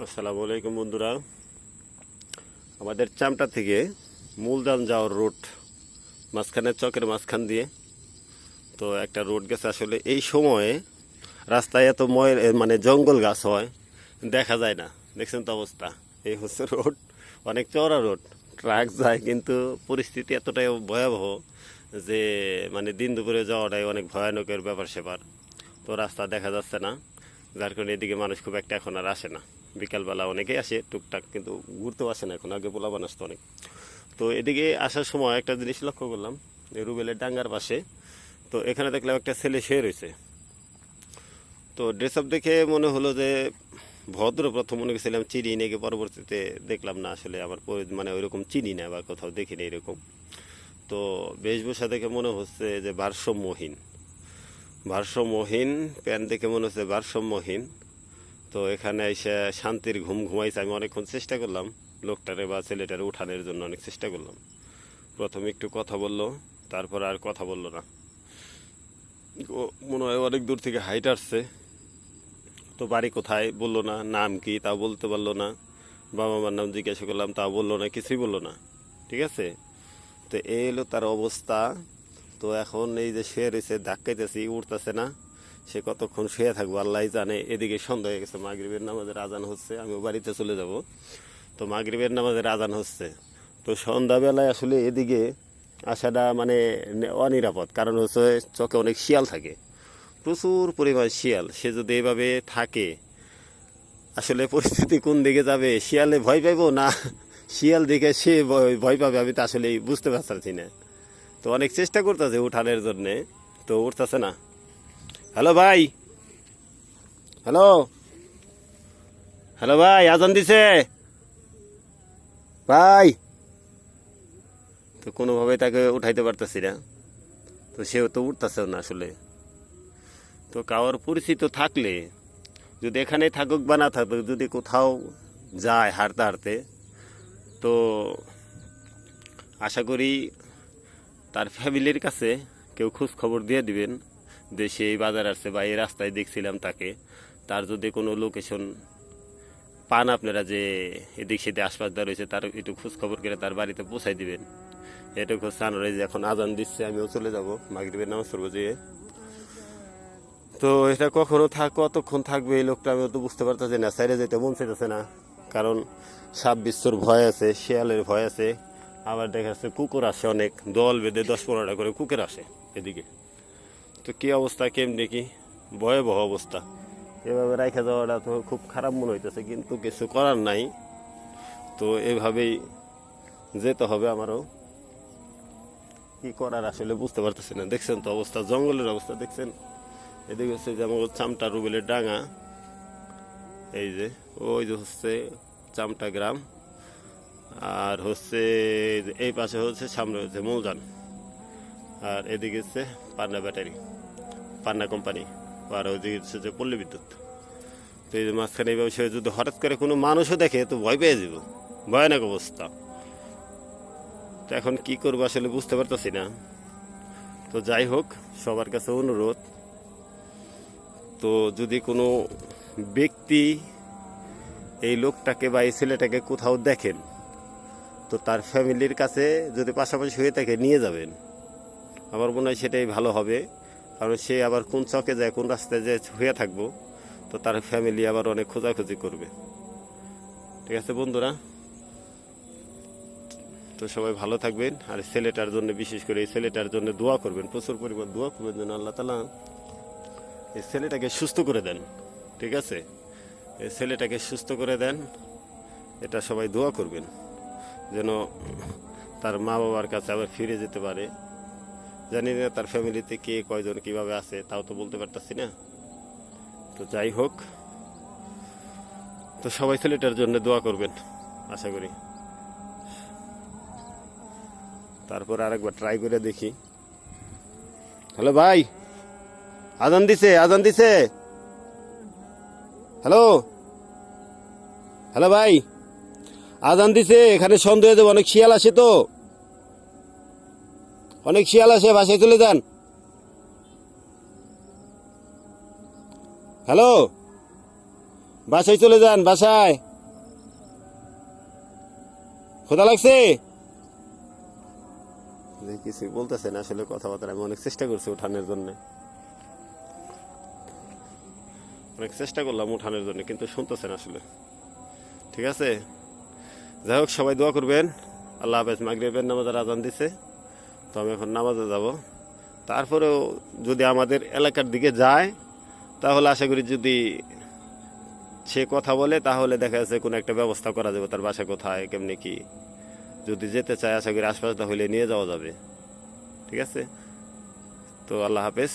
আসসালামু আলাইকুম বন্ধুরা। আমাদের চামটা থেকে মূলধাম যাওয়ার রোড মাঝখানে চকের মাঝখান দিয়ে তো একটা রোড গেছে। আসলে এই সময়ে রাস্তায় এত মানে জঙ্গল গাছ হয়, দেখা যায় না। দেখছেন তো অবস্থা। এই হচ্ছে রোড, অনেক চওড়া রোড, ট্রাক যায়, কিন্তু পরিস্থিতি এতটাই ভয়াবহ যে মানে দিন দুপুরে যাওয়াটাই অনেক ভয়ানকের ব্যাপার সেপার। তো রাস্তা দেখা যাচ্ছে না, যার কারণে এদিকে মানুষ খুব একটা এখন আর আসে না। বিকালবেলা অনেকেই আসে টুকটাক, কিন্তু ঘুরতেও আসে না এখন, আগে পোলাপান আসতো অনেক। তো এদিকে আসার সময় একটা জিনিস লক্ষ্য করলাম, এই রুবেলের ডাঙ্গার পাশে তো এখানে দেখলাম একটা ছেলে শুয়ে রয়েছে। তো ড্রেস আপ দেখে মনে হলো যে ভদ্র, প্রথম মনে করছিলাম চিনি নাকি, পরবর্তীতে দেখলাম না, আসলে আমার মানে ওইরকম চিনি না বা কোথাও দেখিনি এরকম। তো বেশভূষা দেখে মনে হচ্ছে যে ভারসাম্যহীন প্যান্ট দেখে মনে হচ্ছে ভারসাম্যহীন। তো এখানে এসে শান্তির ঘুম ঘুমাইছে। আমি অনেকক্ষণ চেষ্টা করলাম লোকটারে বা ছেলেটারে উঠানোর জন্য, অনেক চেষ্টা করলাম। প্রথমে একটু কথা বললো, তারপর আর কথা বললো না। ও মনে হয় অনেক দূর থেকে হাইট আসছে। তো বাড়ি কোথায় বললো না, নাম কি তাও বলতে পারলো না, বাবা মার নাম জিজ্ঞাসা করলাম তাও বললো না, কিছুই বললো না। ঠিক আছে, তো এই হলো তার অবস্থা। তো এখন এই যে শুয়ে রয়েছে, ধাক্কাইতেছি, উঠতেছে না। সে কতক্ষণ শুয়ে থাকবো আল্লাহ জানে। এদিকে সন্ধ্যা হয়ে গেছে, মাগরিবের নামাজের আজান হচ্ছে, আমিও বাড়িতে চলে যাব। তো মাগরিবের নামাজের আজান হচ্ছে। তো সন্ধ্যাবেলায় আসলে এদিকে আসাটা মানে অনিরাপদ, কারণ হচ্ছে চকে অনেক শিয়াল থাকে, প্রচুর পরিমাণ শিয়াল। সে যদি এভাবে থাকে, আসলে পরিস্থিতি কোন দিকে যাবে? শিয়ালে ভয় পাইবো না শিয়াল দেখে সে ভয় পাবে, আমি তো আসলে বুঝতে পারছি না। তো অনেক চেষ্টা করতেছে উঠানের জন্যে, তো উঠতেছে না। হ্যালো ভাই, হ্যালো, হ্যালো ভাই, আজান দিছে ভাই। তো কোনোভাবে তাকে উঠাইতে পারতেছি না। তো সেও তো উঠতেছেও না আসলে। তো কারোর পরিচিত থাকলে, যদি এখানে থাকুক বা না থাকুক, যদি কোথাও যায় হাঁটতে হাঁটতে, তো আশা করি তার ফ্যামিলির কাছে কেউ খোঁজ খবর দিয়ে দিবেন যে সে এই বাজার আসছে বা এই রাস্তায় দেখছিলাম তাকে। তার যদি কোনো লোকেশন পান আপনারা, যে এদিক সেদিক আশপাশ দা রয়েছে, তার একটু খোঁজ খবর করে তার বাড়িতে পৌঁছাই দিবেন। এটুকু চান রয়েছে। এখন আজান দিচ্ছে, আমিও চলে যাব মাগরিবের নামাজ পড়বো যেয়ে। তো এটা কতক্ষণ থাকবে এই লোকটা, আমিও তো বুঝতে পারতেছি না। সাইডে যেতে মন চাইতেছে না, কারণ সাপ বিচ্ছুর ভয় আছে, শিয়ালের ভয় আছে। আবার দেখা যাচ্ছে কুকুর আসে অনেক, দল বেঁধে 10-15টা করে কুকুর আসে এদিকে। তো কি অবস্থা, কেমনি কি ভয়াবহ অবস্থা। এভাবে রাখা যাওয়াটা তো খুব খারাপ মনে হইতেছে, কিন্তু কিছু করার নাই। তো এভাবেই যেতে হবে আমারও। কি করার আসলে বুঝতে পারতেছি না। দেখছেন তো অবস্থা, জঙ্গলের অবস্থা দেখছেন। এদিকে হচ্ছে যেমন চামটা রুবেলের ডাঙা, এই যে ওই যে হচ্ছে চামটা গ্রাম, আর হচ্ছে এই পাশে হচ্ছে সামনে হচ্ছে মূলধান, আর এদিকে হচ্ছে পান্না ব্যাটারি, পান্না কোম্পানি, আর ওইদিকে হচ্ছে যে পল্লী বিদ্যুৎ। তো এই যে মাঝখানে এই ব্যবসায় যদি হঠাৎ করে কোনো মানুষও দেখে, তো ভয় পেয়ে যাব, ভয়ানক অবস্থা। তো এখন কি করবো আসলে বুঝতে পারতেছি না। তো যাই হোক, সবার কাছে অনুরোধ, তো যদি কোনো ব্যক্তি এই লোকটাকে বা এই ছেলেটাকে কোথাও দেখেন, তো তার ফ্যামিলির কাছে যদি পাশাপাশি হয়ে থাকে নিয়ে যাবেন। আমার মনে হয় সেটাই ভালো হবে, কারণ সে আবার কোন চকে যায়, কোন রাস্তায় যায় হয়ে থাকবো, তো তার ফ্যামিলি আবার অনেক খোঁজাখুঁজি করবে। ঠিক আছে বন্ধুরা, তো সবাই ভালো থাকবেন। আর ছেলেটার জন্য, বিশেষ করে এই ছেলেটার জন্য দোয়া করবেন, প্রচুর পরিমাণ দোয়া করবেন যেন আল্লাহ তাআলা এই ছেলেটাকে সুস্থ করে দেন। ঠিক আছে, এই ছেলেটাকে সুস্থ করে দেন, এটা সবাই দোয়া করবেন, যেন তার মা বাবার কাছে আবার ফিরে যেতে পারে। জানি না তার ফ্যামিলিতে কে কয়জন কিভাবে আছে, তাও তো বলতে পারতাছি না। তো যাই হোক, তো সবাই ছেলেটার জন্য দোয়া করবেন আশা করি। তারপর আরেকবার ট্রাই করে দেখি। হ্যালো ভাই, আজান দিছে, আজান দিছে। হ্যালো, হ্যালো ভাই, আজান দিছে। এখানে সন্দেহ দেব, অনেক শিয়াল আসে, তো অনেক শিয়াল আসে, বাসায় চলে যান। হ্যালো, বাসায় চলে যান, বাসায়। ক্ষুধা লাগছে? কিছু বলতেছে না আসলে কথাবার্তা। আমি অনেক চেষ্টা করছি উঠানোর জন্য, অনেক চেষ্টা করলাম উঠানোর জন্য, কিন্তু শুনতেছে না আসলে। ঠিক আছে, যাই হোক, সবাই দোয়া করবেন। আল্লাহ হাফেজ। মাগরিবের নামাজের আজান দিছে, তো আমি এখন নামাজে যাব। তারপরেও যদি আমাদের এলাকার দিকে যায় তাহলে আশা করি যদি সে কথা বলে তাহলে দেখা যাচ্ছে কোনো একটা ব্যবস্থা করা যাবে, তার বাসা কোথায় কেমনি কি। যদি যেতে চায় আশা করি আশপাশটা হইলে নিয়ে যাওয়া যাবে। ঠিক আছে, তো আল্লাহ হাফেজ।